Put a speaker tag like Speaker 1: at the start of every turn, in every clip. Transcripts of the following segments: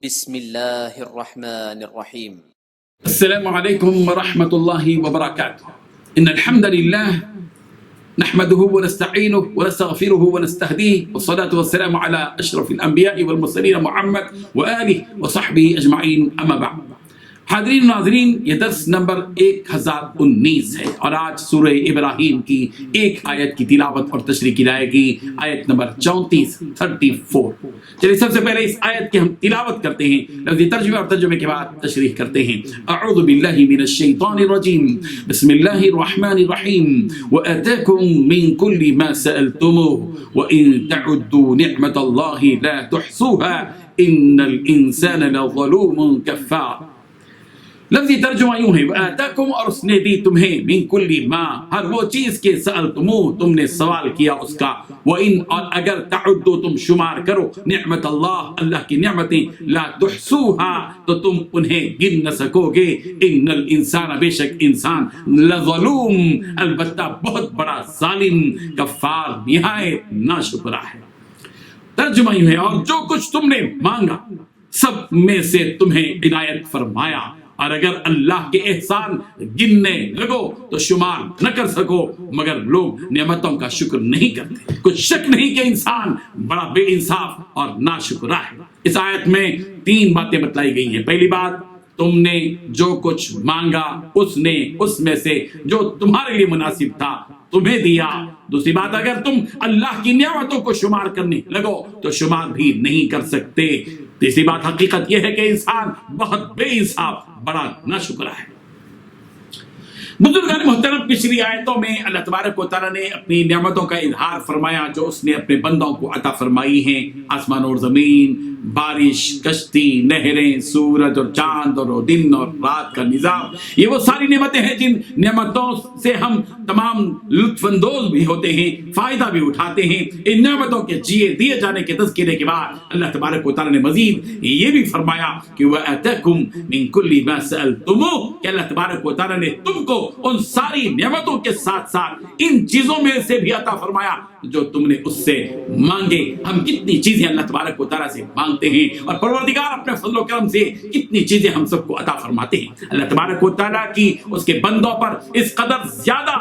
Speaker 1: بسم الله الرحمن الرحيم.
Speaker 2: السلام عليكم ورحمة الله وبركاته. إن الحمد لله نحمده ونستعينه ونستغفره ونستهديه، والصلاة والسلام على أشرف الأنبياء والمرسلين محمد وآله وصحبه أجمعين، أما بعد. حاضرین و ناظرین، یہ درس نمبر 1019 ہے اور آج سورہ ابراہیم کی ایک آیت کی تلاوت اور تشریح کی جائے گی، آیت نمبر 34 چلیے سب سے پہلے اس آیت کی ہم تلاوت کرتے ہیں، لفظی ترجمہ اور ترجمے کے بعد تشریح کرتے ہیں۔ اعوذ باللہ من الشیطان الرجیم، بسم اللہ الرحمن الرحیم، وآتاکم من کل ما سألتموه وإن تعدوا نعمة الله لا تحصوها إن الإنسان لظلوم كفار۔ لفظی ترجمہ یوں ہے، وآتاکم، اور اس نے دی تمہیں، من کل ما، ہر وہ چیز کے سألتموه، تم نے سوال کیا اس کا، وإن، اور اگر تعدو، تم شمار کرو، نعمت اللہ، اللہ کی نعمتیں، لا تحصوها، تو تم انہیں گن نہ سکو گے، ان الانسان، بے شک انسان، لظلوم، البتہ بہت بڑا ظالم، کفار، نہایت ناشکرا ہے۔ ترجمہ یوں ہے، اور جو کچھ تم نے مانگا سب میں سے تمہیں عنایت فرمایا، اور اگر اللہ کے احسان گننے لگو تو شمار نہ کر سکو، مگر لوگ نعمتوں کا شکر نہیں کرتے۔ کچھ شک نہیں کہ انسان بڑا بے انصاف اور ناشکرا ہے۔ اس آیت میں 3 باتیں بتلائی گئی ہیں۔ پہلی بات، تم نے جو کچھ مانگا اس نے اس میں سے جو تمہارے لیے مناسب تھا تمہیں دیا۔ دوسری بات، اگر تم اللہ کی نعمتوں کو شمار کرنے لگو تو شمار بھی نہیں کر سکتے۔ تیسری بات، حقیقت یہ ہے کہ انسان بہت بے انصاف، بڑا ناشکرا ہے۔ بزرگان محترم، پچھلی آیتوں میں اللہ تبارک و تعالیٰ نے اپنی نعمتوں کا اظہار فرمایا جو اس نے اپنے بندوں کو عطا فرمائی ہیں، آسمان اور زمین، بارش، کشتی، نہریں، سورج اور چاند اور دن اور رات کا نظام، یہ وہ ساری نعمتیں ہیں جن نعمتوں سے ہم تمام لطف اندوز بھی ہوتے ہیں، فائدہ بھی اٹھاتے ہیں۔ ان نعمتوں کے دیے جانے کے تذکرے کے بعد اللہ تبارک و تعالیٰ نے مزید یہ بھی فرمایا کہ وَآتَاكُم مِّن كُلِّ مَا سَأَلْتُمُوهُ، کہ اللہ تبارک و تعالیٰ نے تم کو ان ساری نعمتوں کے ساتھ ساتھ ان چیزوں میں سے بھی عطا فرمایا جو تم نے اس سے مانگے۔ ہم کتنی چیزیں اللہ تبارک و تعالیٰ سے مانگتے ہیں، اور پروردگار اپنے فضل و کرم سے کتنی چیزیں ہم سب کو عطا فرماتے ہیں۔ اللہ تبارک و تعالیٰ کی اس کے بندوں پر اس قدر زیادہ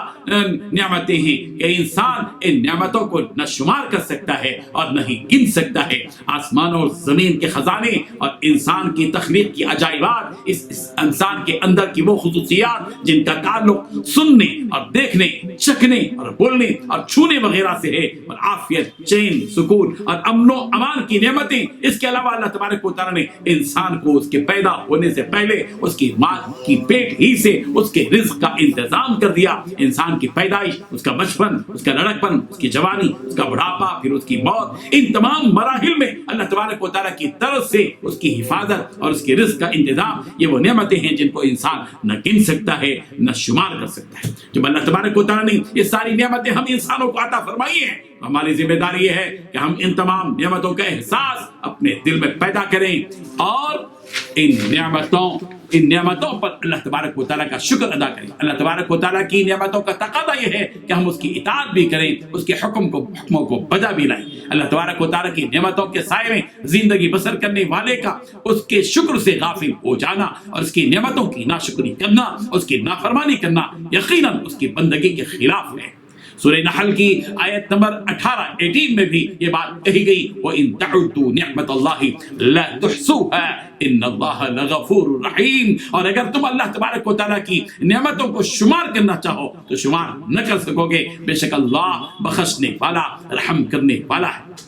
Speaker 2: نعمتیں ہیں کہ انسان ان نعمتوں کو نہ شمار کر سکتا ہے اور نہ ہی گن سکتا ہے۔ آسمان اور زمین کے خزانے اور انسان کی تخلیق کی عجائبات، اس انسان کے اندر کی وہ خصوصیات جن کا تعلق سننے اور دیکھنے، چکھنے اور بولنے اور چھونے وغیرہ سے ہے، اور عافیت، چین، سکون اور امن و امان کی نعمتیں۔ اس کے علاوہ اللہ تبارک و تعالیٰ نے انسان کو اس کے پیدا ہونے سے پہلے اس کی ماں کی پیٹ ہی سے اس کے رزق کا انتظام کر دیا۔ انسان کی پیدائش، اس کا بچپن، اس کا لڑکپن، اس کی جوانی، اس کا بڑھاپا، پھر اس کی موت، ان تمام مراحل میں اللہ تبارک و تعالیٰ کی طرف سے اس کی حفاظت اور اس کے رزق کا انتظام، یہ وہ نعمتیں ہیں جن کو انسان نہ گن سکتا ہے نہ شمار کر سکتا ہے۔ جب اللہ تبارک و تعالیٰ نے یہ ساری نعمتیں ہم انسانوں کو عطا فرمائی ہیں، ہماری ذمہ داری یہ ہے کہ ہم ان تمام نعمتوں کا احساس اپنے دل میں پیدا کریں اور ان نعمتوں پر اللہ تبارک و تعالیٰ کا شکر ادا کریں۔ اللہ تبارک و تعالیٰ کی نعمتوں کا تقاضا یہ ہے کہ ہم اس کی اطاعت بھی کریں، اس کے حکموں کو بجا بھی لائیں۔ اللہ تبارک و تعالیٰ کی نعمتوں کے سائے میں زندگی بسر کرنے والے کا اس کے شکر سے غافل ہو جانا اور اس کی نعمتوں کی ناشکری کرنا، اس کی نافرمانی کرنا یقیناً اس کی بندگی کے خلاف ہے۔ سورہ نحل کی آیت نمبر 18 میں بھی یہ بات کہی گئی، وَإِن تَعُدُّوا نِعْمَةَ اللَّهِ لَا تُحْصُوهَا إِنَّ اللَّهَ لَغَفُورٌ رَحِيمٌ، اور اگر تم اللہ تبارک و تعالیٰ کی نعمتوں کو شمار کرنا چاہو تو شمار نہ کر سکو گے، بے شک اللہ بخشنے والا، رحم کرنے والا ہے۔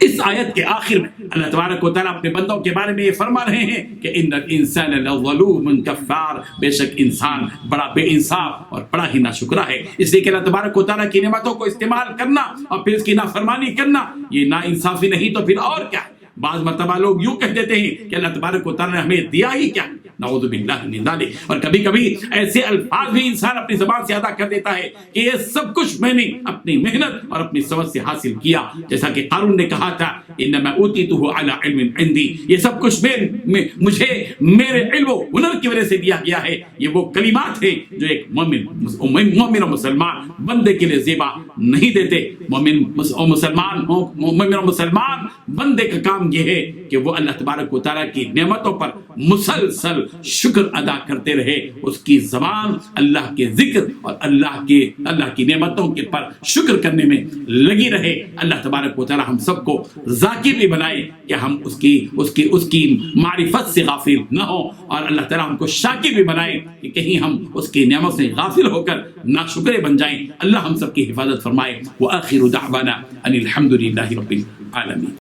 Speaker 2: اس آیت کے آخر میں اللہ تبارک و تعالیٰ اپنے بندوں کے بارے میں یہ فرما رہے ہیں کہ ان الانسان لظلوم کفار، بے شک انسان بڑا بے انصاف اور بڑا ہی ناشکرا ہے۔ اس لیے کہ اللہ تبارک و تعالیٰ کی نعمتوں کو استعمال کرنا اور پھر اس کی نافرمانی کرنا یہ ناانصافی نہیں تو پھر اور کیا ہے۔ بعض مرتبہ لوگ یوں کہہ دیتے ہیں کہ اللہ تبارک و تعالیٰ نے ہمیں دیا ہی کیا، نعوذ باللہ من ذالک. اور کبھی کبھی ایسے الفاظ بھی انسان اپنی زبان سے ادا کر دیتا ہے کہ یہ سب کچھ میں نے اپنی محنت اور اپنی سمجھ سے حاصل کیا. جیسا کہ قارون نے کہا تھا انما اوتیتہ علی علم عندی، یہ سب کچھ مجھے میرے علم و ہنر کی وجہ سے دیا گیا ہے. یہ وہ کلمات ہیں جو ایک مومن و مسلمان بندے کے لیے زیبا نہیں دیتے. مومن و مسلمان بندے کا کام یہ ہے کہ وہ اللہ تبارک و تعالیٰ کی نعمتوں پر مسلسل شکر ادا کرتے رہے. اس کی زبان اللہ کے ذکر اور اللہ کی نعمتوں کے پر شکر کرنے میں لگی رہے. اللہ تبارک و تعالیٰ ہم سب کو ذاکر بھی بنائے کہ ہم اس کی معرفت سے غافل نہ ہو، اور اللہ تعالیٰ ہم کو شاکر بھی بنائے کہ کہیں ہم اس کی نعمت سے غافل ہو کر ناشکرے بن جائیں. اللہ ہم سب کی حفاظت فرمائے. وآخر دعوانا ان الحمد للہ رب العالمین.